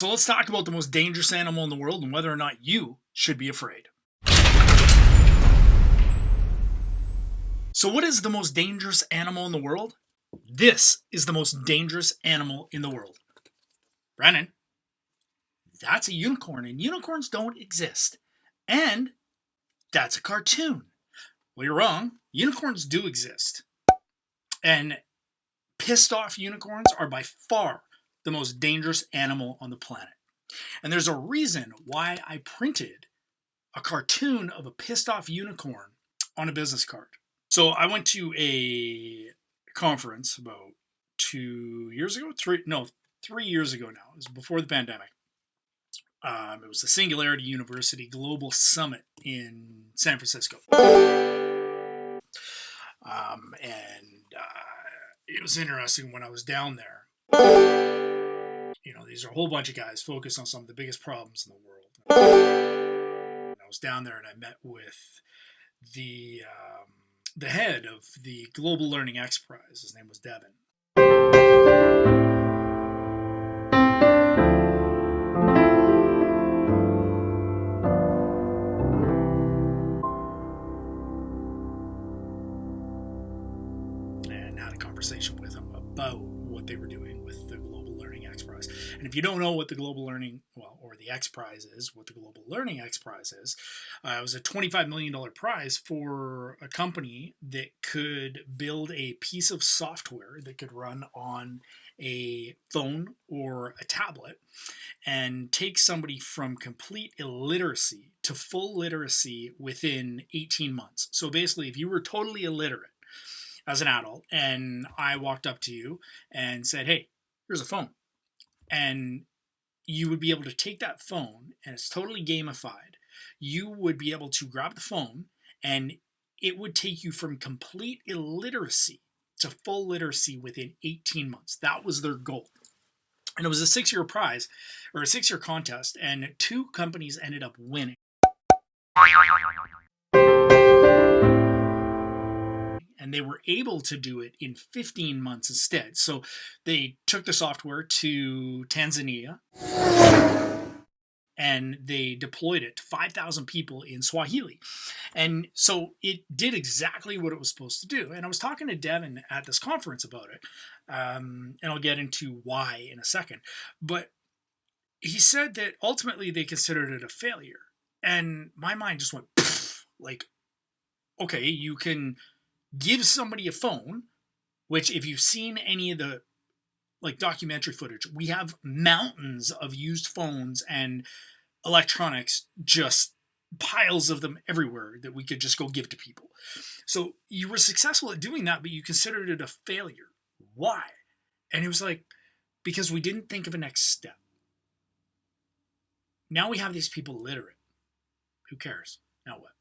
So let's talk about the most dangerous animal in the world and whether or not you should be afraid. So, what is the most dangerous animal in the world? This is the most dangerous animal in the world. Brennan, that's a unicorn, and unicorns don't exist. And that's a cartoon. Well, you're wrong. Unicorns do exist. And pissed off unicorns are by far the most dangerous animal on the planet. And there's a reason why I printed a cartoon of a pissed off unicorn on a business card. So I went to a conference about 2 years ago, 3 years ago now. It was before the pandemic. It was the Singularity University Global Summit in San Francisco. It was interesting when I was down there. These are a whole bunch of guys focused on some of the biggest problems in the world. And I was down there and I met with the head of the Global Learning X Prize. His name was Devin. And had a conversation with him about what they were doing with the Global Learning X Prize. And if you don't know what the Global Learning, or the X Prize is, what the Global Learning X Prize is, it was a $25 million prize for a company that could build a piece of software that could run on a phone or a tablet and take somebody from complete illiteracy to full literacy within 18 months. So basically, if you were totally illiterate as an adult and I walked up to you and said, hey, here's a phone, and you would be able to take that phone, and it's totally gamified. You would be able to grab the phone and it would take you from complete illiteracy to full literacy within 18 months. That was their goal. And it was a 6-year prize, or a 6-year contest, and 2 companies ended up winning. And they were able to do it in 15 months instead. So they took the software to Tanzania and they deployed it to 5,000 people in Swahili. And so it did exactly what it was supposed to do. And I was talking to Devin at this conference about it, and I'll get into why in a second. But he said that ultimately they considered it a failure. And my mind just went, like, okay, you can give somebody a phone, which if you've seen any of the documentary footage, we have mountains of used phones and electronics, just piles of them everywhere that we could just go give to people. So you were successful at doing that, but you considered it a failure. Why? And it was like, because we didn't think of a next step. Now we have these people literate. Who cares? Now what?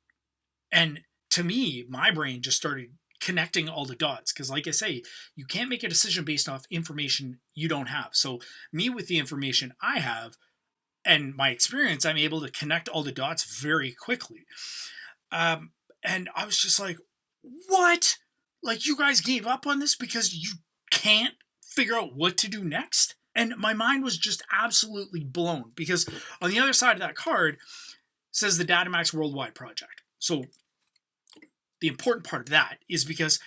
And to me, my brain just started connecting all the dots because, like I say, you can't make a decision based off information you don't have. So me, with the information I have and my experience, I'm able to connect all the dots very quickly. And I was just like, what? Like, you guys gave up on this because you can't figure out what to do next? And my mind was just absolutely blown because on the other side of that card says the Datamax Worldwide Project. So the important part of that is because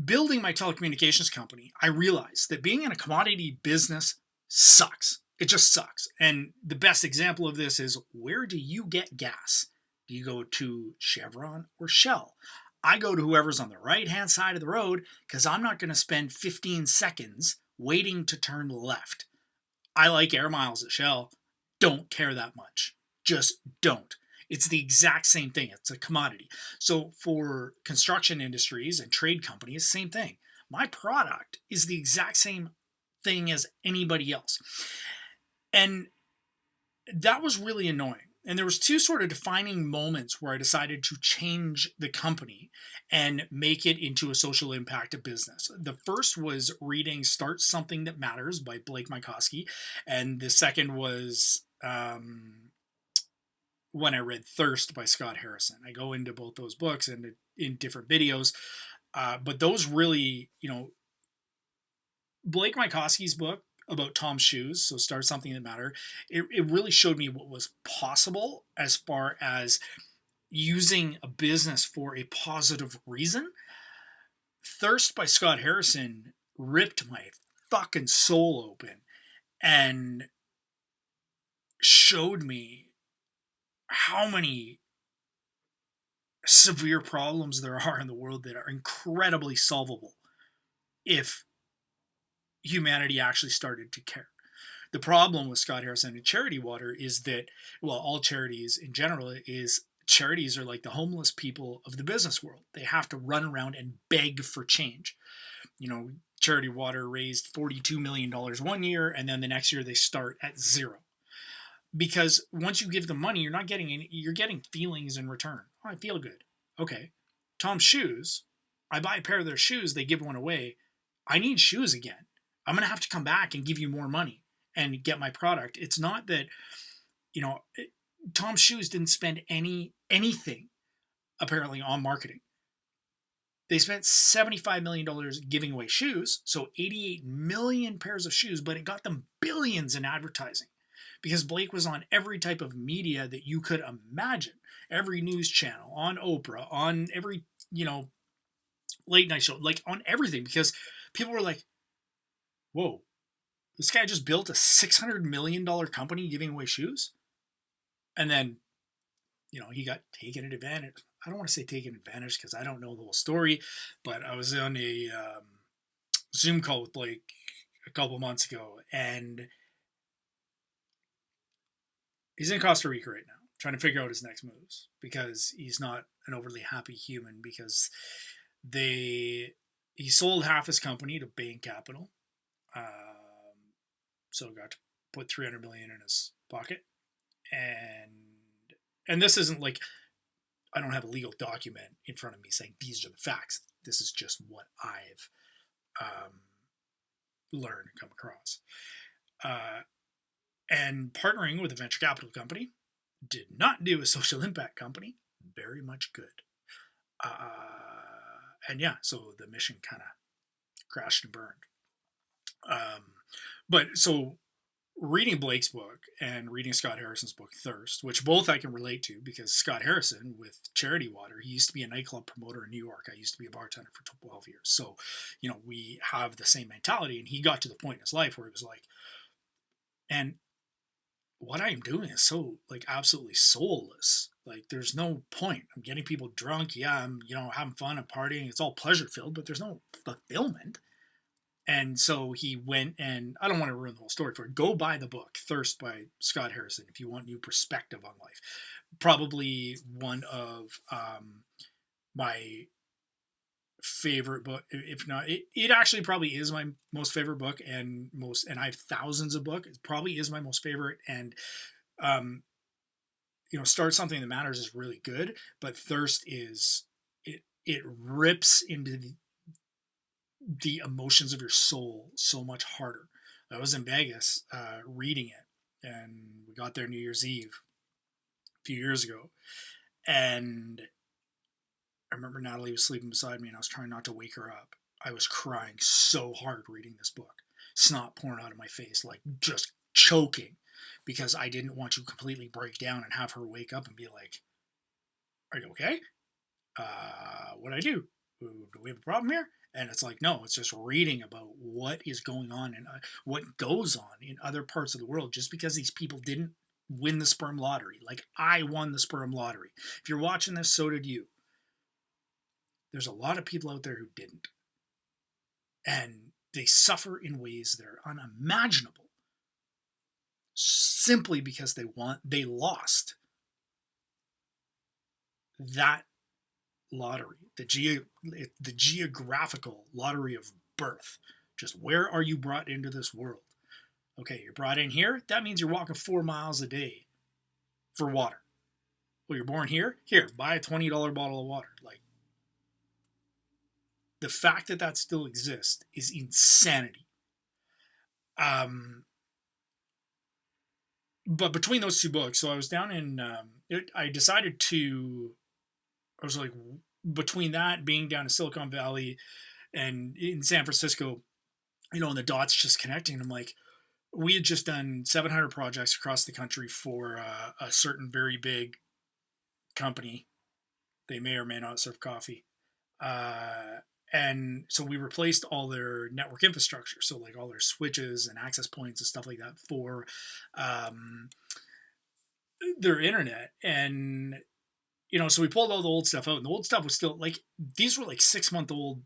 building my telecommunications company, I realized that being in a commodity business sucks. It just sucks. And the best example of this is, where do you get gas? Do you go to Chevron or Shell? I go to whoever's on the right-hand side of the road because I'm not going to spend 15 seconds waiting to turn left. I like air miles at Shell. Don't care that much. Just don't. It's the exact same thing. It's a commodity. So for construction industries and trade companies, same thing. My product is the exact same thing as anybody else. And that was really annoying. And there was 2 sort of defining moments where I decided to change the company and make it into a social impact business. The first was reading Start Something That Matters by Blake Mycoskie. And the second was when I read Thirst by Scott Harrison. I go into both those books and in different videos. But those really, Blake Mycoskie's book about Tom's Shoes, so Start Something That Matter, it really showed me what was possible as far as using a business for a positive reason. Thirst by Scott Harrison ripped my fucking soul open and showed me how many severe problems there are in the world that are incredibly solvable if humanity actually started to care. The problem with Scott Harrison and Charity Water is that, well, all charities in general, is charities are like the homeless people of the business world. They have to run around and beg for change. You know, Charity Water raised $42 million one year, and then the next year they start at zero. Because once you give them money, you're not getting any, you're getting feelings in return. Oh, I feel good. Okay. Tom's Shoes, I buy a pair of their shoes, they give one away. I need shoes again. I'm going to have to come back and give you more money and get my product. It's not that, you know, Tom's Shoes didn't spend anything apparently on marketing. They spent $75 million giving away shoes, so 88 million pairs of shoes, but it got them billions in advertising because Blake was on every type of media that you could imagine. Every news channel, on Oprah, on every, you know, late night show, like on everything, because people were like, whoa, this guy just built a $600 million company giving away shoes? And then, you know, he got taken advantage. I don't want to say taken advantage because I don't know the whole story, but I was on a Zoom call with Blake a couple months ago, and he's in Costa Rica right now, trying to figure out his next moves because he's not an overly happy human because he sold half his company to Bain Capital, so got to put $300 million in his pocket, and this isn't like, I don't have a legal document in front of me saying these are the facts. This is just what I've learned and come across. And partnering with a venture capital company did not do a social impact company very much good. And yeah, so the mission kind of crashed and burned. But so reading Blake's book and reading Scott Harrison's book, Thirst, which both I can relate to because Scott Harrison with Charity Water, he used to be a nightclub promoter in New York. I used to be a bartender for 12 years. So, you know, we have the same mentality. And he got to the point in his life where it was like, and what I am doing is so like absolutely soulless. Like there's no point. I'm getting people drunk. Yeah, I'm, you know, having fun and partying. It's all pleasure filled, but there's no fulfillment. And so he went, and I don't want to ruin the whole story for it. Go buy the book, Thirst by Scott Harrison, if you want new perspective on life. Probably one of my favorite book, if not, it actually probably is my most favorite book, and I have thousands of books. It probably is my most favorite, and you know, Start Something That Matters is really good, but Thirst is, it rips into the emotions of your soul so much harder. I was in Vegas reading it, and we got there New Year's Eve a few years ago, and I remember Natalie was sleeping beside me, and I was trying not to wake her up. I was crying so hard reading this book, snot pouring out of my face, like just choking, because I didn't want to completely break down and have her wake up and be like, "Are you okay? What'd I do? Do we have a problem here?" And it's like, no, it's just reading about what is going on and what goes on in other parts of the world. Just because these people didn't win the sperm lottery, like I won the sperm lottery. If you're watching this, so did you. There's a lot of people out there who didn't. And they suffer in ways that are unimaginable simply because they lost that lottery, the geographical lottery of birth. Just where are you brought into this world? Okay, you're brought in here. That means you're walking 4 miles a day for water. Well, you're born here. Here, buy a $20 bottle of water. Like, the fact that that still exists is insanity. But between those two books, so I was down in, I decided to, I was like, between that, being down in Silicon Valley and in San Francisco, you know, and the dots just connecting, I'm like, we had just done 700 projects across the country for a certain very big company. They may or may not serve coffee. Uh, and so we replaced all their network infrastructure. So like all their switches and access points and stuff like that for um, their internet. And, so we pulled all the old stuff out, and the old stuff was still like, these were like 6-month old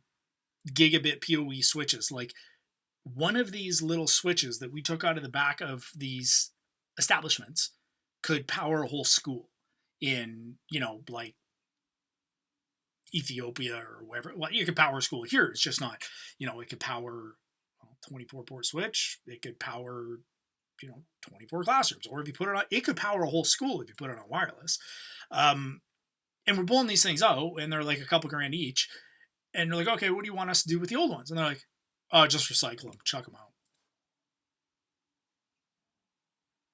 gigabit PoE switches. Like one of these little switches that we took out of the back of these establishments could power a whole school in, like Ethiopia or wherever. Well, you could power a school here. It's just not, it could power 24 port switch. It could power, 24 classrooms. Or if you put it on, it could power a whole school if you put it on wireless. And we're pulling these things out, and they're like a couple grand each. And they're like, okay, what do you want us to do with the old ones? And they're like, oh, just recycle them, chuck them out.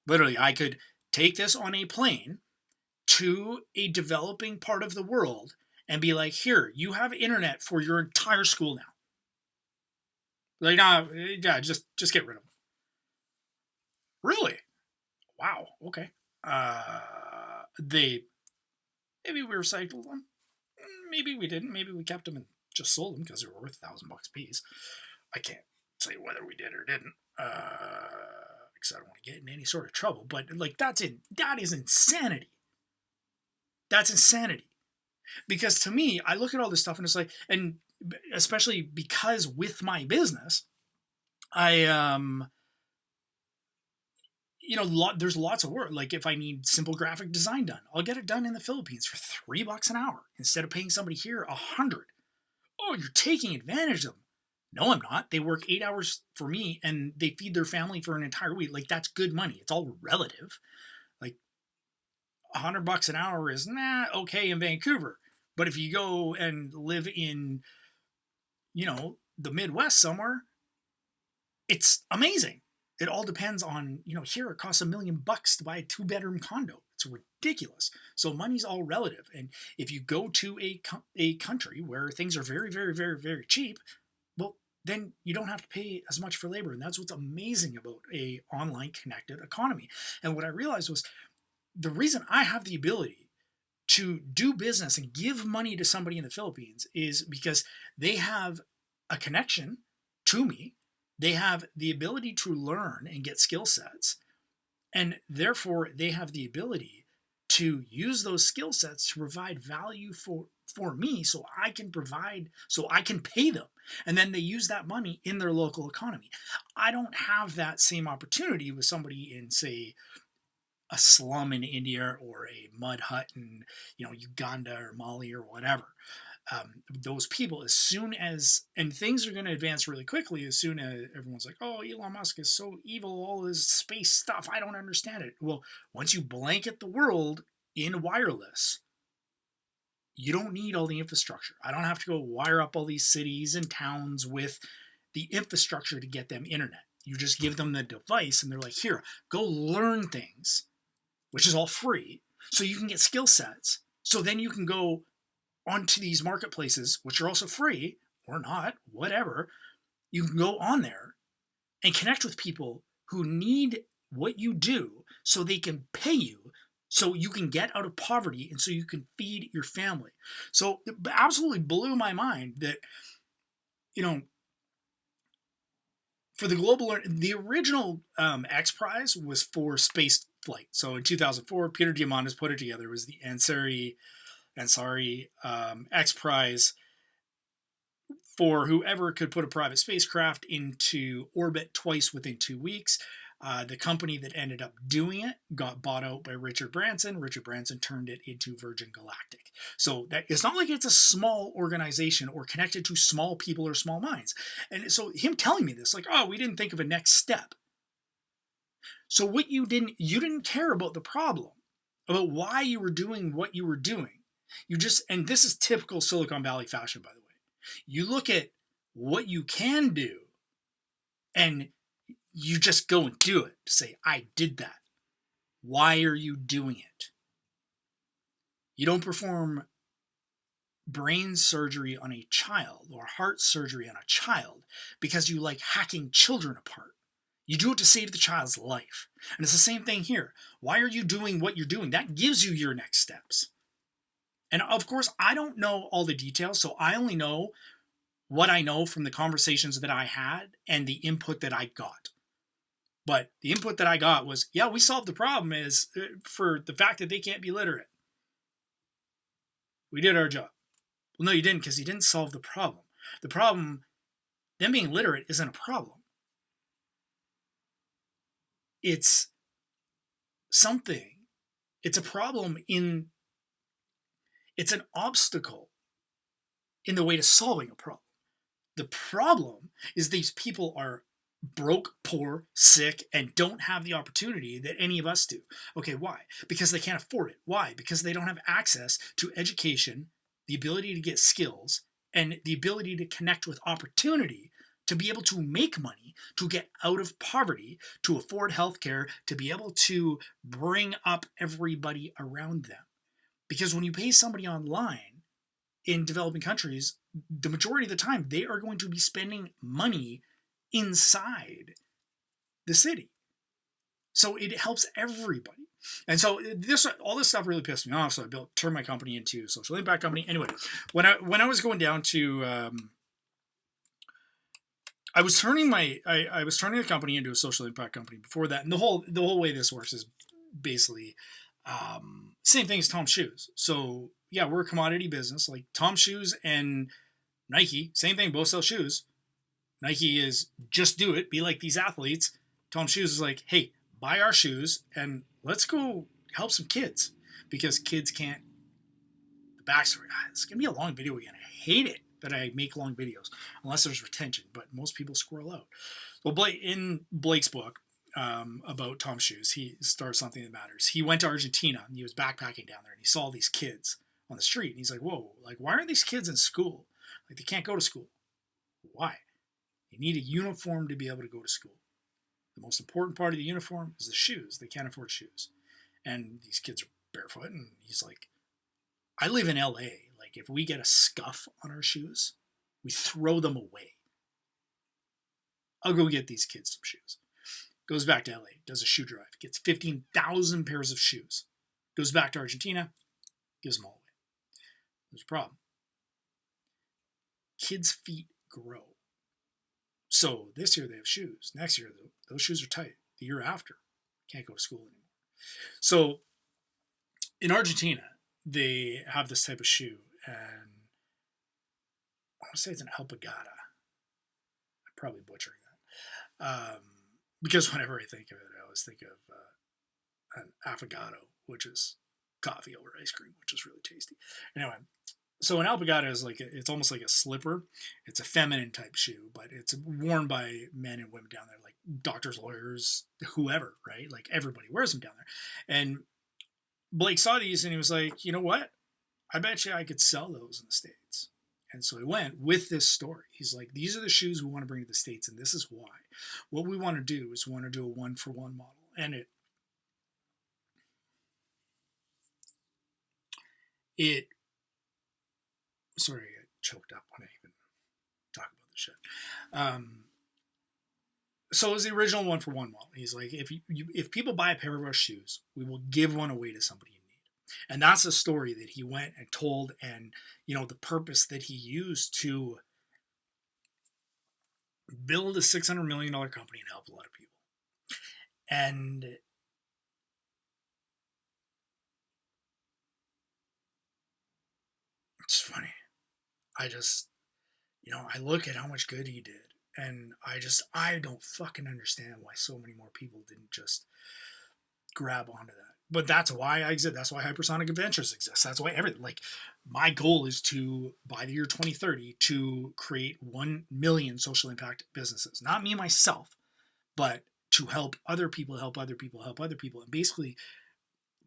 Literally, I could take this on a plane to a developing part of the world and be like, here, you have internet for your entire school now. Like, nah, yeah, just get rid of them. Really? Wow. Okay. Maybe we recycled them. Maybe we didn't. Maybe we kept them and just sold them because they were worth $1,000 a piece. I can't say whether we did or didn't, because I don't want to get in any sort of trouble. But like, that is insanity. That's insanity. Because to me, I look at all this stuff and it's like, and especially because with my business, there's lots of work. Like if I need simple graphic design done, I'll get it done in the Philippines for $3 an hour instead of paying somebody here $100. Oh, you're taking advantage of them. No, I'm not. They work 8 hours for me and they feed their family for an entire week. Like that's good money. It's all relative. Like $100 an hour is okay in Vancouver. But if you go and live in, the Midwest somewhere, it's amazing. It all depends on, here it costs $1 million to buy a 2-bedroom condo. It's ridiculous. So money's all relative. And if you go to a country where things are very, very, very, very cheap, well, then you don't have to pay as much for labor. And that's what's amazing about a online connected economy. And what I realized was the reason I have the ability to do business and give money to somebody in the Philippines is because they have a connection to me. They have the ability to learn and get skill sets, and therefore they have the ability to use those skill sets to provide value for me so I can pay them. And then they use that money in their local economy. I don't have that same opportunity with somebody in, say, a slum in India or a mud hut in, Uganda or Mali or whatever. Those people, as soon as, and things are going to advance really quickly as soon as everyone's like, oh, Elon Musk is so evil, all his space stuff, I don't understand it. Well, once you blanket the world in wireless, you don't need all the infrastructure. I don't have to go wire up all these cities and towns with the infrastructure to get them internet. You just give them the device and they're like, here, go learn things, which is all free, so you can get skill sets. So then you can go onto these marketplaces, which are also free or not, whatever. You can go on there and connect with people who need what you do so they can pay you, so you can get out of poverty and so you can feed your family. So it absolutely blew my mind that, for the global, the original X Prize was for space flight. So in 2004, Peter Diamandis put it together. It was the Ansari X Prize for whoever could put a private spacecraft into orbit twice within 2 weeks. The company that ended up doing it got bought out by Richard Branson. Richard Branson turned it into Virgin Galactic. So it's not like it's a small organization or connected to small people or small minds. And so him telling me this, like, oh, we didn't think of a next step. So what you didn't care about the problem, about why you were doing what you were doing. And this is typical Silicon Valley fashion, by the way. You look at what you can do and you just go and do it. Say, I did that. Why are you doing it? You don't perform brain surgery on a child or heart surgery on a child because you like hacking children apart. You do it to save the child's life. And it's the same thing here. Why are you doing what you're doing? That gives you your next steps. And of course, I don't know all the details, so I only know what I know from the conversations that I had and the input that I got. But the input that I got was, yeah, we solved the problem is for the fact that they can't be literate. We did our job. Well, no, you didn't, because you didn't solve the problem. The problem, them being literate, isn't a problem. It's something. It's a problem it's an obstacle in the way to solving a problem. The problem is these people are broke, poor, sick, and don't have the opportunity that any of us do. Okay, why? Because they can't afford it. Why? Because they don't have access to education, the ability to get skills, and the ability to connect with opportunity to be able to make money, to get out of poverty, to afford healthcare, to be able to bring up everybody around them. Because when you pay somebody online in developing countries, the majority of the time they are going to be spending money inside the city. So it helps everybody. And so all this stuff really pissed me off. So I turned my company into a social impact company. Anyway, when I was going down to I was turning the company into a social impact company before that. And the whole way this works is basically same thing as Tom's Shoes. So yeah, we're a commodity business. Like Tom's Shoes and Nike, same thing, both sell shoes. Nike is just do it, be like these athletes. Tom's Shoes is like, hey, buy our shoes and let's go help some kids, because kids can't. The backstory. It's gonna be a long video again. I hate it that I make long videos unless there's retention, but most people squirrel out. Well, in Blake's book about Tom's Shoes, he starts Something That Matters. He went to Argentina and he was backpacking down there and he saw these kids on the street and he's like, whoa, like why aren't these kids in school? Like they can't go to school. Why? They need a uniform to be able to go to school. The most important part of the uniform is the shoes. They can't afford shoes. And these kids are barefoot and he's like, I live in LA. Like if we get a scuff on our shoes, we throw them away. I'll go get these kids some shoes. Goes back to LA, does a shoe drive, gets 15,000 pairs of shoes. Goes back to Argentina, gives them all away. There's a problem. Kids' feet grow. So this year they have shoes. Next year, those shoes are tight. The year after, can't go to school anymore. So in Argentina, they have this type of shoe, and I want to say it's an alpagata. I'm probably butchering that. Because whenever I think of it, I always think of an affogato, which is coffee over ice cream, which is really tasty. Anyway, so an alpagata is it's almost like a slipper. It's a feminine type shoe, but it's worn by men and women down there, like doctors, lawyers, whoever, right? Like everybody wears them down there. And Blake saw these and he was like, you know what? I bet you I could sell those in the States. And so he went with this story. He's like, these are the shoes we want to bring to the States, and this is why. What we want to do is we want to do a 1-for-1 model. And sorry, I got choked up when I even talk about this shit. So it was the original 1-for-1 model. He's like, if people buy a pair of our shoes, we will give one away to somebody in need. And that's a story that he went and told, and the purpose that he used to build a $600 million company and help a lot of people. And it's funny. I just, I look at how much good he did, and I don't fucking understand why so many more people didn't just grab onto that. But that's why I exist. That's why Hypersonic Adventures exists. That's why everything. Like, my goal is to, by the year 2030, to create 1 million social impact businesses. Not me myself, but to help other people, help other people, help other people, and basically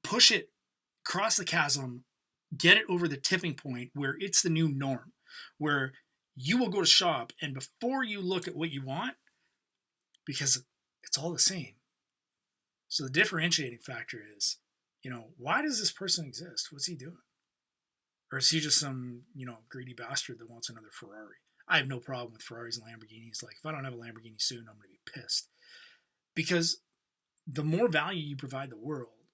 push it, cross the chasm, get it over the tipping point where it's the new norm, where you will go to shop and before you look at what you want, because it's all the same. So the differentiating factor is, why does this person exist? What's he doing? Or is he just some, greedy bastard that wants another Ferrari? I have no problem with Ferraris and Lamborghinis. Like, if I don't have a Lamborghini soon, I'm going to be pissed. Because the more value you provide the world,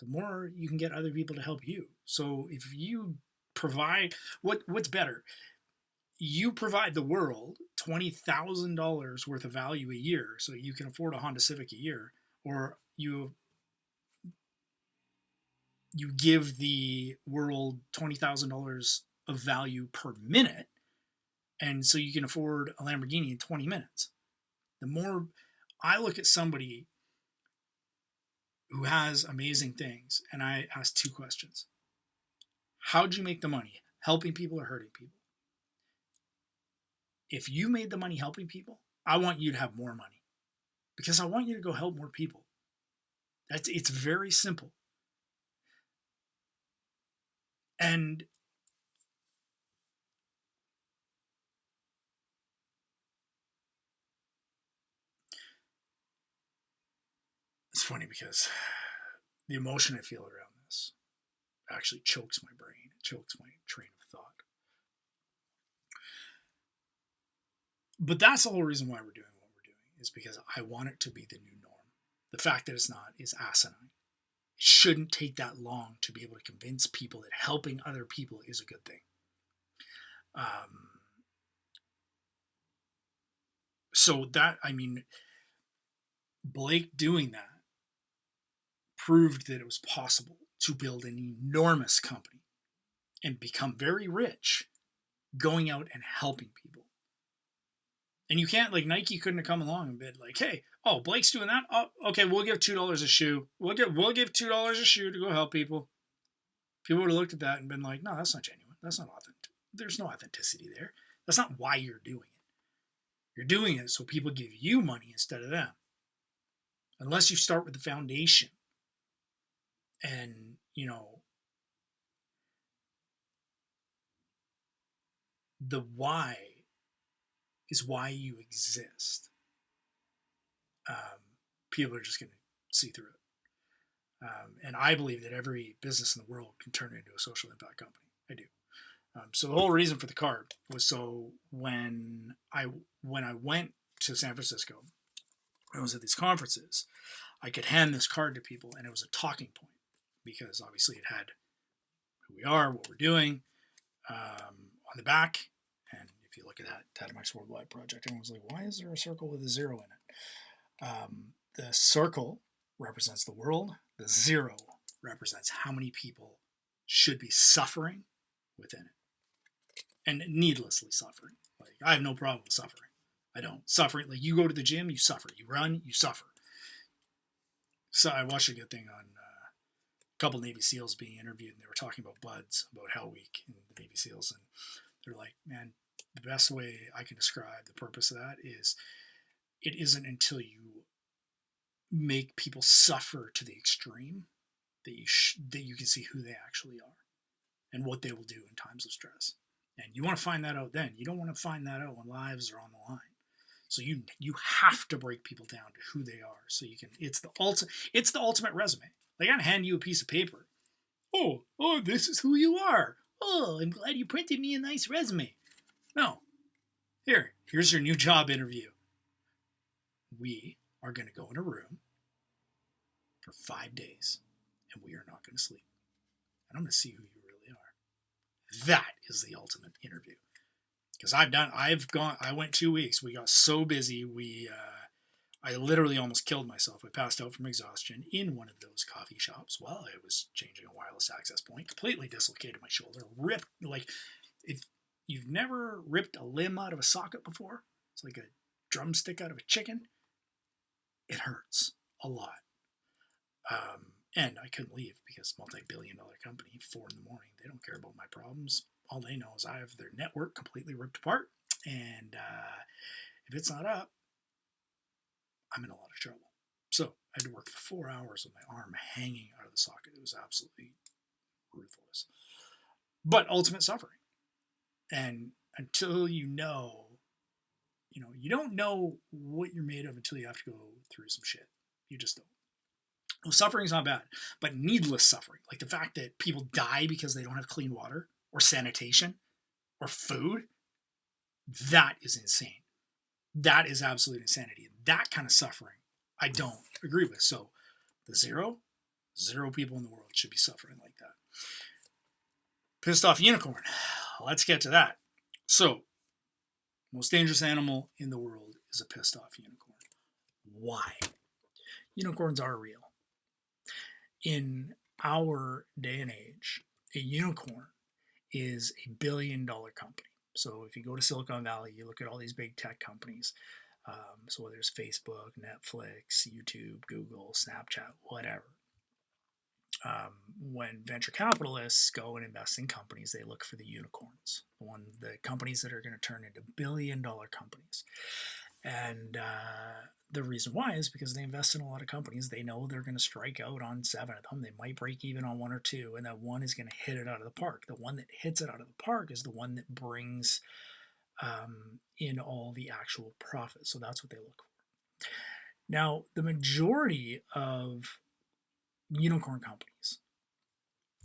the more you can get other people to help you. So if you provide what's better, you provide the world $20,000 worth of value a year so you can afford a Honda Civic a year, or you give the world $20,000 of value per minute, and so you can afford a Lamborghini in 20 minutes. The more I look at somebody who has amazing things, and I ask two questions. How'd you make the money? Helping people or hurting people? If you made the money helping people, I want you to have more money because I want you to go help more people. It's very simple. And it's funny because the emotion I feel around this actually chokes my brain. It chokes my train of thought. But that's the whole reason why we're doing what we're doing, is because I want it to be the new norm. The fact that it's not is asinine. It shouldn't take that long to be able to convince people that helping other people is a good thing. So that, I mean, Blake doing that proved that it was possible to build an enormous company and become very rich going out and helping people. And you can't, like, Nike couldn't have come along and been like, hey, oh, Blake's doing that? Oh, okay, we'll give $2 a shoe. We'll give $2 a shoe to go help people. People would have looked at that and been like, no, that's not genuine. That's not authentic. There's no authenticity there. That's not why you're doing it. You're doing it so people give you money instead of them. Unless you start with the foundation and, you know, the why is why you exist. People are just going to see through it. And I believe that every business in the world can turn into a social impact company. I do. So the whole reason for the card was so when I went to San Francisco, I was at these conferences, I could hand this card to people and it was a talking point because obviously it had who we are, what we're doing on the back. And if you look at that Dynamax Worldwide project, everyone was like, why is there a circle with a 0 in it? The circle represents the world. The 0 represents how many people should be suffering within it. And needlessly suffering. Like, I have no problem with suffering. I don't. Suffering, like, you go to the gym, you suffer. You run, you suffer. So I watched a good thing on a couple Navy SEALs being interviewed, and they were talking about BUD/S, about Hell Week in the Navy SEALs. And they're like, man, the best way I can describe the purpose of that is it isn't until you make people suffer to the extreme that you can see who they actually are and what they will do in times of stress. And you want to find that out then. You don't want to find that out when lives are on the line. So you have to break people down to who they are. So you can. It's the ultimate resume. They gotta hand you a piece of paper. Oh, this is who you are. Oh, I'm glad you printed me a nice resume. No. Here's your new job interview. We are going to go in a room for 5 days, and we are not going to sleep. And I'm going to see who you really are. That is the ultimate interview. Because I went 2 weeks. We got so busy. I literally almost killed myself. I passed out from exhaustion in one of those coffee shops while I was changing a wireless access point. Completely dislocated my shoulder. Ripped, like, if you've never ripped a limb out of a socket before, it's like a drumstick out of a chicken. It hurts a lot. And I couldn't leave because multi-billion-dollar company, 4 a.m, they don't care about my problems. All they know is I have their network completely ripped apart. And if it's not up, I'm in a lot of trouble. So I had to work for 4 hours with my arm hanging out of the socket. It was absolutely ruthless. But ultimate suffering. And until you don't know what you're made of until you have to go through some shit. You just don't. Well, suffering's not bad, but needless suffering, like the fact that people die because they don't have clean water or sanitation or food, that is insane. That is absolute insanity. That kind of suffering I don't agree with. So the zero people in the world should be suffering like that. Pissed off unicorn. Let's get to that. So, most dangerous animal in the world is a pissed off unicorn. Why? Unicorns are real. In our day and age, a unicorn is $1 billion company. So if you go to Silicon Valley, you look at all these big tech companies. So whether it's Facebook, Netflix, YouTube, Google, Snapchat, whatever. When venture capitalists go and invest in companies, they look for the unicorns, the companies that are going to turn into $1 billion companies. And the reason why is because they invest in a lot of companies. They know they're going to strike out on 7 of them. They might break even on 1 or 2, and that one is going to hit it out of the park. The one that hits it out of the park is the one that brings in all the actual profit. So that's what they look for. Now, the majority of unicorn companies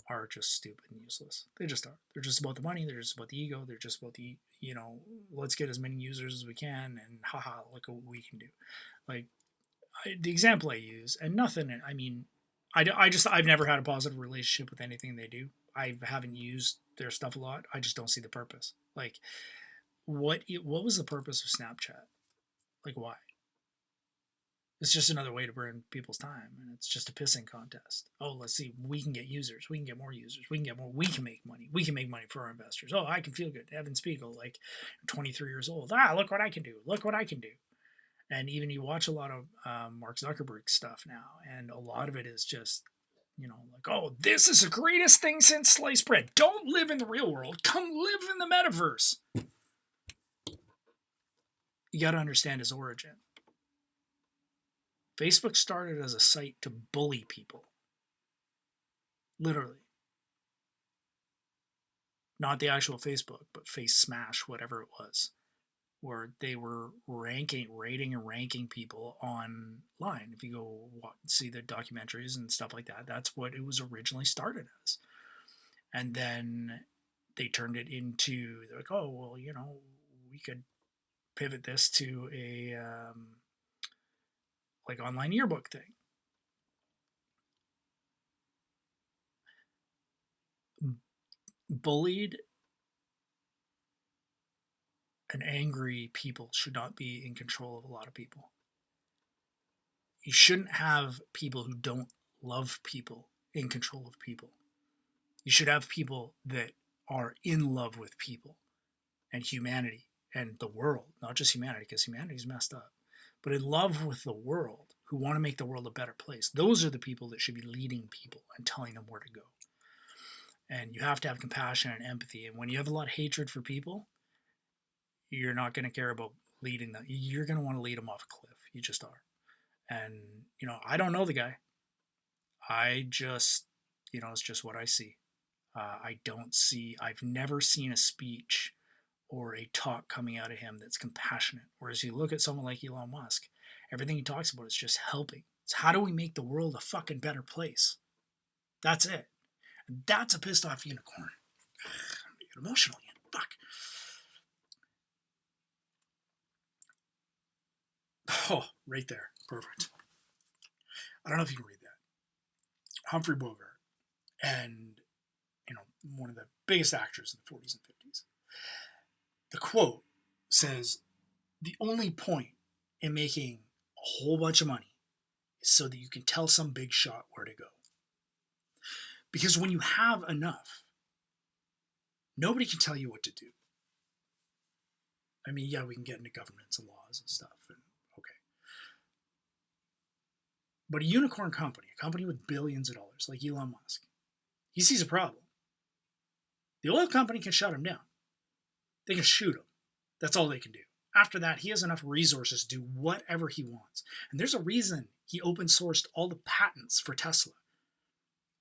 are just stupid and useless. They just are. They're just about the money. They're just about the ego. They're just about the, let's get as many users as we can, and haha, look at what we can do. Like, the example I use, and nothing, I mean, I've never had a positive relationship with anything they do. I haven't used their stuff a lot. I just don't see the purpose. Like, what was the purpose of Snapchat? Like, why? It's just another way to burn people's time, and it's just a pissing contest. Oh, let's see, we can get users, we can get more users, we can make money, for our investors. Oh, I can feel good. Evan Spiegel, like 23 years old. Look what I can do. And even you watch a lot of Mark Zuckerberg stuff now, and a lot of it is just, like, oh, this is the greatest thing since sliced bread. Don't live in the real world. Come live in the metaverse. You got to understand his origin. Facebook started as a site to bully people. Literally. Not the actual Facebook, but Face Smash, whatever it was, where they were rating and ranking people online. If you go see the documentaries and stuff like that, that's what it was originally started as. And then they turned it into, they're like, oh, well, we could pivot this to a like online yearbook thing. Bullied and angry people should not be in control of a lot of people. You shouldn't have people who don't love people in control of people. You should have people that are in love with people and humanity and the world, not just humanity, because humanity's messed up, but in love with the world, who want to make the world a better place. Those are the people that should be leading people and telling them where to go. And you have to have compassion and empathy. And when you have a lot of hatred for people, you're not going to care about leading them. You're going to want to lead them off a cliff. You just are. And, I don't know the guy. I just, it's just what I see. I've never seen a speech or a talk coming out of him that's compassionate. Whereas you look at someone like Elon Musk, everything he talks about is just helping. It's how do we make the world a fucking better place? That's it. And that's a pissed off unicorn. I get emotional again. Fuck. Oh, right there. Perfect. I don't know if you can read that. Humphrey Bogart, and one of the biggest actors in the 40s and 50s. The quote says, "The only point in making a whole bunch of money is so that you can tell some big shot where to go. Because when you have enough, nobody can tell you what to do." I mean, yeah, we can get into governments and laws and stuff, and okay. But a unicorn company, a company with billions of dollars, like Elon Musk, he sees a problem. The oil company can shut him down. They can shoot him. That's all they can do. After that, he has enough resources to do whatever he wants. And there's a reason he open sourced all the patents for Tesla.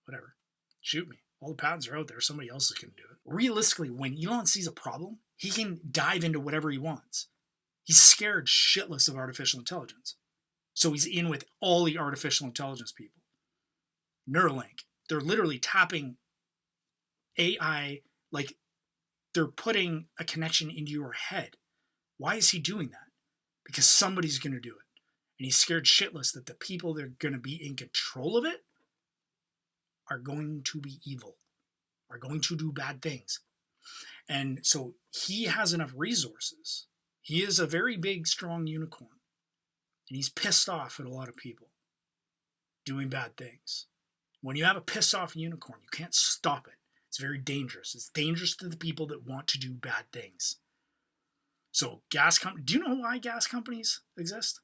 Whatever. Shoot me. All the patents are out there. Somebody else is going to do it. Realistically, when Elon sees a problem, he can dive into whatever he wants. He's scared shitless of artificial intelligence. So he's in with all the artificial intelligence people. Neuralink. They're literally tapping AI, like they're putting a connection into your head. Why is he doing that? Because somebody's going to do it. And he's scared shitless that the people that are going to be in control of it are going to be evil, are going to do bad things. And so he has enough resources. He is a very big, strong unicorn. And he's pissed off at a lot of people doing bad things. When you have a pissed off unicorn, you can't stop it. It's very dangerous. It's dangerous to the people that want to do bad things. So do you know why gas companies exist?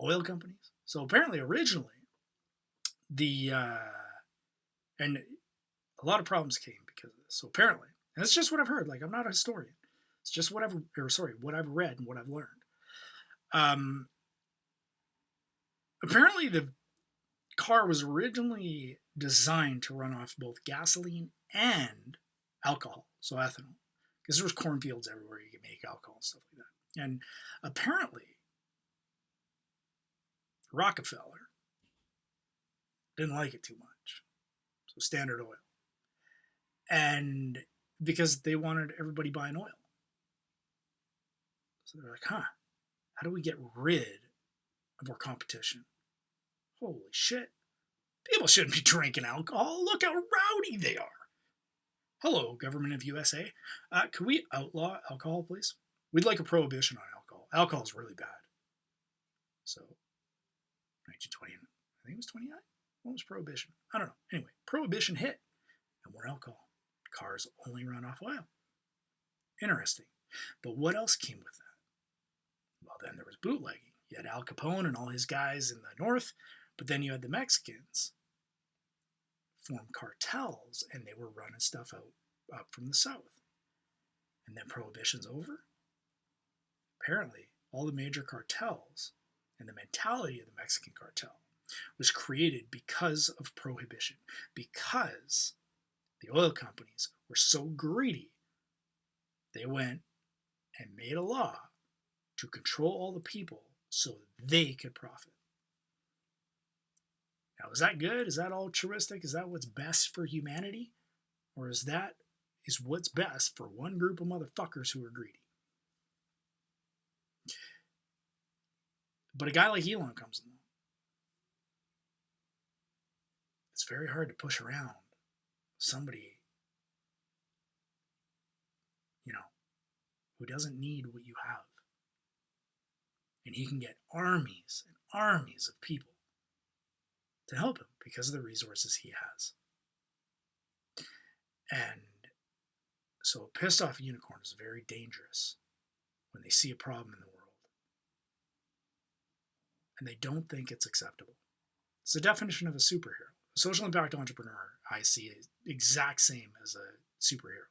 Oil companies. So apparently originally, and a lot of problems came because of this. So apparently, and it's just what I've heard. Like, I'm not a historian. It's just what I've read and what I've learned. Apparently the car was originally designed to run off both gasoline and alcohol, so ethanol, because there was cornfields everywhere you could make alcohol and stuff like that. And apparently Rockefeller didn't like it too much, so Standard Oil, and because they wanted everybody buying oil, so they're like, how do we get rid of our competition? Holy shit, people shouldn't be drinking alcohol. Look how rowdy they are. Hello, government of USA. Could we outlaw alcohol, please? We'd like a prohibition on alcohol. Alcohol is really bad. So, 1920, I think it was 29? What was prohibition? I don't know. Anyway, prohibition hit. No more alcohol. Cars only run off oil. Interesting. But what else came with that? Well, then there was bootlegging. You had Al Capone and all his guys in the north, but then you had the Mexicans form cartels, and they were running stuff up from the south. And then prohibition's over. Apparently, all the major cartels and the mentality of the Mexican cartel was created because of prohibition, because the oil companies were so greedy, they went and made a law to control all the people so they could profit. Now, is that good? Is that altruistic? Is that what's best for humanity? Or is what's best for one group of motherfuckers who are greedy? But a guy like Elon comes along. It's very hard to push around somebody, who doesn't need what you have. And he can get armies and armies of people to help him because of the resources he has. And so a pissed off unicorn is very dangerous when they see a problem in the world and they don't think it's acceptable. It's the definition of a superhero. A social impact entrepreneur, I see, is the exact same as a superhero.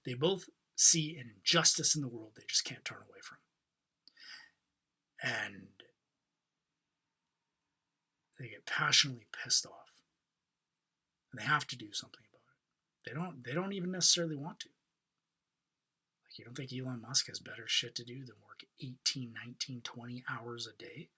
They both see an injustice in the world they just can't turn away from. And they get passionately pissed off. And they have to do something about it. They don't even necessarily want to. Like, you don't think Elon Musk has better shit to do than work 18, 19, 20 hours a day?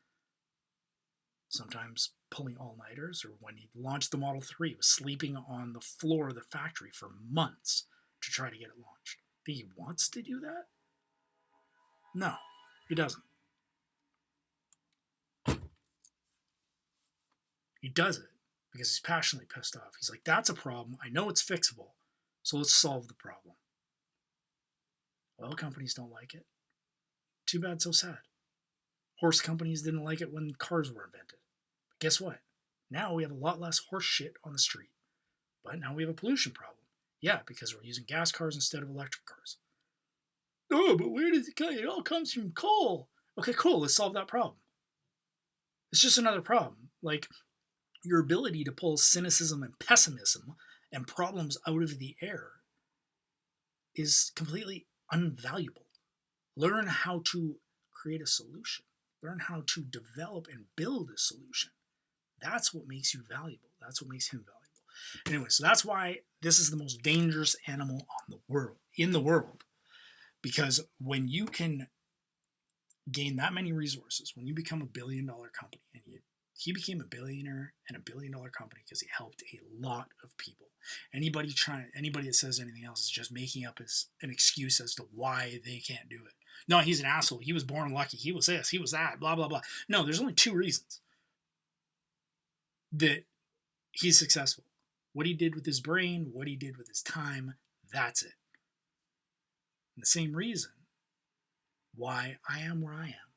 Sometimes pulling all-nighters, or when he launched the Model 3, he was sleeping on the floor of the factory for months to try to get it launched. Think he wants to do that? No, he doesn't. He does it because he's passionately pissed off. He's like, that's a problem. I know it's fixable, so let's solve the problem. Oil companies don't like it. Too bad, so sad. Horse companies didn't like it when cars were invented. But guess what? Now we have a lot less horse shit on the street. But now we have a pollution problem. Yeah, because we're using gas cars instead of electric cars. Oh, but where does it come? It all comes from coal. Okay, cool. Let's solve that problem. It's just another problem. Like, your ability to pull cynicism and pessimism and problems out of the air is completely unvaluable. Learn how to create a solution. Learn how to develop and build a solution. That's what makes you valuable. That's what makes him valuable. Anyway, so that's why this is the most dangerous animal in the world. Because when you can gain that many resources, when you become a billion-dollar company, and he became a billionaire and a billion-dollar company because he helped a lot of people. Anybody that says anything else is just making up an excuse as to why they can't do it. No, he's an asshole. He was born lucky. He was this. He was that. Blah, blah, blah. No, there's only two reasons that he's successful. What he did with his brain, what he did with his time, that's it. And the same reason why I am where I am,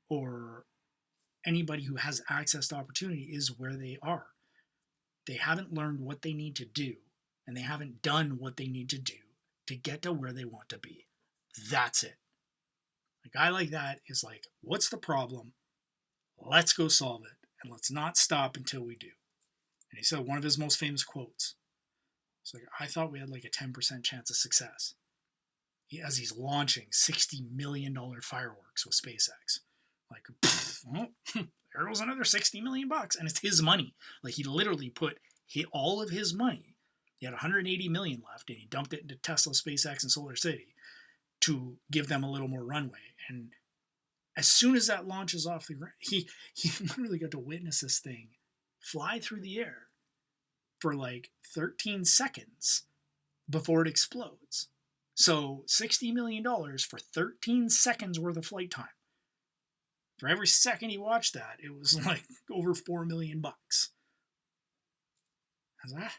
or anybody who has access to opportunity is where they are. They haven't learned what they need to do, and they haven't done what they need to do to get to where they want to be. That's it. A guy like that is like, what's the problem? Let's go solve it, and let's not stop until we do. And he said one of his most famous quotes. It's like, I thought we had like a 10% chance of success. As he's launching $60 million fireworks with SpaceX. Like, well, there goes another $60 million, and it's his money. Like, he literally put all of his money. He had $180 million left, and he dumped it into Tesla, SpaceX, and Solar City to give them a little more runway. And as soon as that launches off the ground, he literally got to witness this thing fly through the air for like 13 seconds before it explodes. So $60 million for 13 seconds worth of flight time. For every second he watched that, it was like over $4 million. How's that?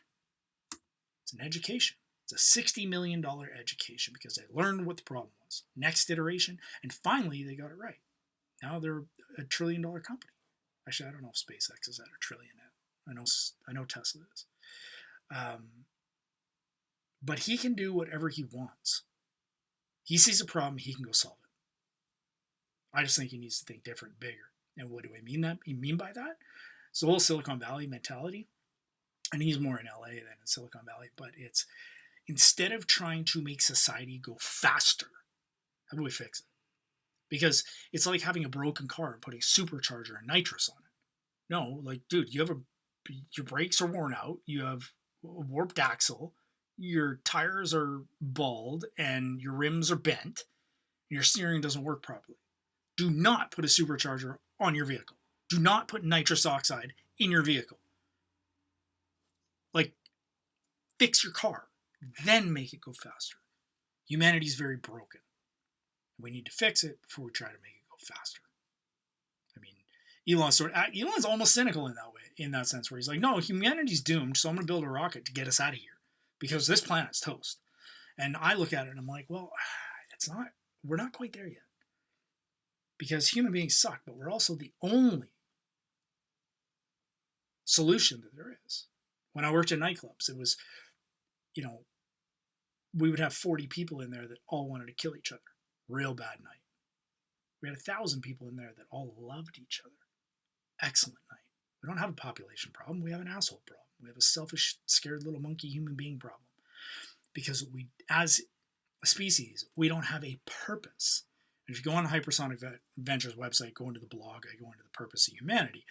It's an education. It's a $60 million education because they learned what the problem was. Next iteration, and finally they got it right. Now they're a $1 trillion company. Actually, I don't know if SpaceX is at $1 trillion now. I know Tesla is. But he can do whatever he wants. He sees a problem, he can go solve it. I just think he needs to think different, bigger. And what do I mean by that? It's the whole Silicon Valley mentality. And he's more in LA than in Silicon Valley, but it's instead of trying to make society go faster, how do we fix it? Because it's like having a broken car and putting supercharger and nitrous on it. No, like, dude, your brakes are worn out, you have a warped axle, your tires are bald, and your rims are bent, and your steering doesn't work properly. Do not put a supercharger on your vehicle. Do not put nitrous oxide in your vehicle. Like, fix your car, then make it go faster. Humanity's very broken. We need to fix it before we try to make it go faster. I mean, Elon's almost cynical in that sense, where he's like, no, humanity's doomed, so I'm going to build a rocket to get us out of here because this planet's toast. And I look at it and I'm like, well, we're not quite there yet. Because human beings suck, but we're also the only solution that there is. When I worked in nightclubs, it was, we would have 40 people in there that all wanted to kill each other. Real bad night. We had 1,000 people in there that all loved each other. Excellent night. We don't have a population problem. We have an asshole problem. We have a selfish, scared little monkey human being problem. Because we, as a species, we don't have a purpose. And if you go on the Hypersonic Ventures website, go into the blog, I go into the purpose of humanity.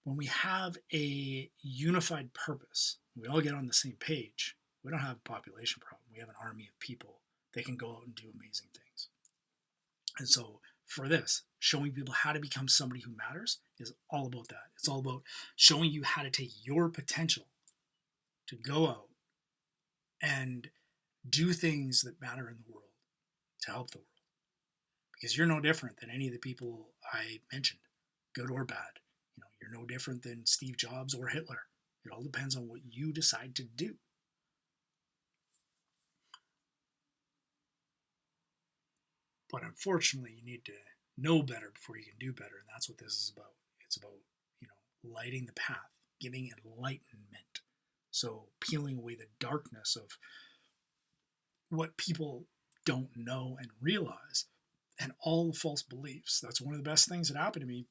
When we have a unified purpose, we all get on the same page, we don't have a population problem. We have an army of people that can go out and do amazing things. And so for this, showing people how to become somebody who matters is all about that. It's all about showing you how to take your potential to go out and do things that matter in the world, to help the world. Because you're no different than any of the people I mentioned, good or bad. You're no different than Steve Jobs or Hitler. It all depends on what you decide to do. But unfortunately, you need to know better before you can do better, and that's what this is about. It's about, lighting the path, giving enlightenment. So peeling away the darkness of what people don't know and realize, and all the false beliefs. That's one of the best things that happened to me,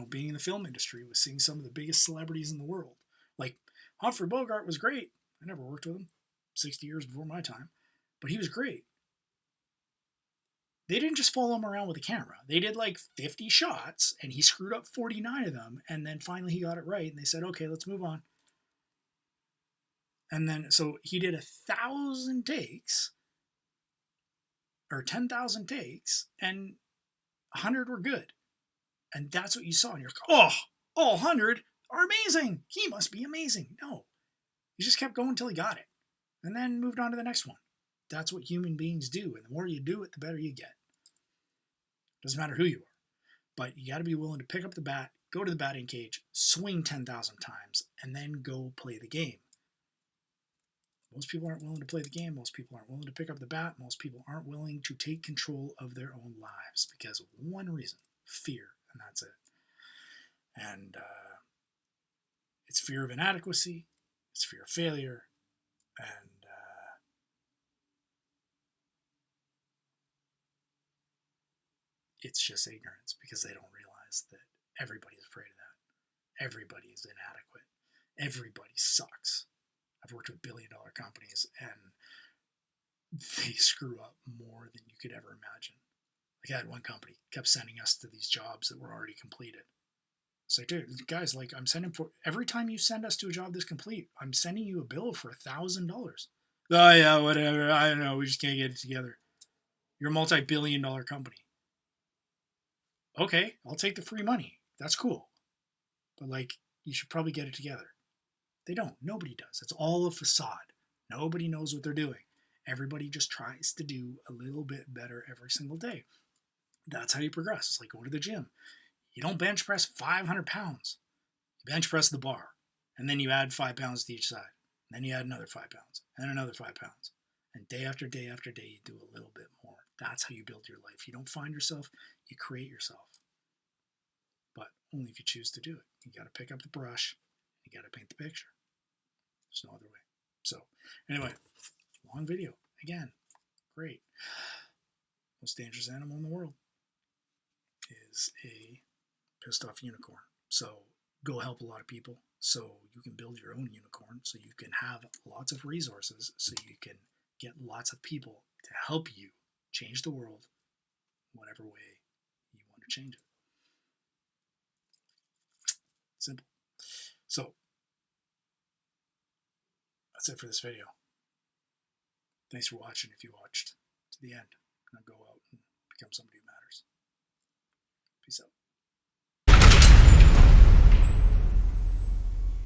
being in the film industry, was seeing some of the biggest celebrities in the world. Like, Humphrey Bogart was great. I never worked with him, 60 years before my time, but he was great. They didn't just follow him around with a camera. They did like 50 shots, and he screwed up 49 of them, and then finally he got it right, and they said, okay, let's move on. And then, so he did 1,000 takes, or 10,000 takes, and 100 were good. And that's what you saw. And you're like, all 100 are amazing. He must be amazing. No. He just kept going until he got it. And then moved on to the next one. that's what human beings do. And the more you do it, the better you get. Doesn't matter who you are. But you got to be willing to pick up the bat, go to the batting cage, swing 10,000 times, and then go play the game. Most people aren't willing to play the game. Most people aren't willing to pick up the bat. Most people aren't willing to take control of their own lives because of one reason, fear, and that's it. And it's fear of inadequacy, it's fear of failure, and it's just ignorance because they don't realize that everybody's afraid of that. Everybody is inadequate. Everybody sucks. I've worked with billion-dollar companies, and they screw up more than you could ever imagine. Like I had one company kept sending us to these jobs that were already completed. It's like, dude, guys, like I'm sending for every time you send us to a job that's complete, I'm sending you a bill for $1,000. Oh yeah, whatever. I don't know. We just can't get it together. You're a multi-billion-dollar company. Okay, I'll take the free money. That's cool. But like, you should probably get it together. They don't. Nobody does. It's all a facade. Nobody knows what they're doing. Everybody just tries to do a little bit better every single day. That's how you progress. It's like going to the gym. You don't bench press 500 pounds. You bench press the bar. And then you add 5 pounds to each side. And then you add another 5 pounds. And another 5 pounds. And day after day after day, you do a little bit more. That's how you build your life. You don't find yourself, you create yourself. But only if you choose to do it. You got to pick up the brush. You got to paint the picture. There's no other way. So, anyway, long video. Again, great. Most dangerous animal in the world is a pissed off unicorn. So, go help a lot of people so you can build your own unicorn, so you can have lots of resources, so you can get lots of people to help you change the world whatever way you want to change it. Simple. So, that's it for this video. Thanks for watching if you watched to the end. Now go out and become somebody.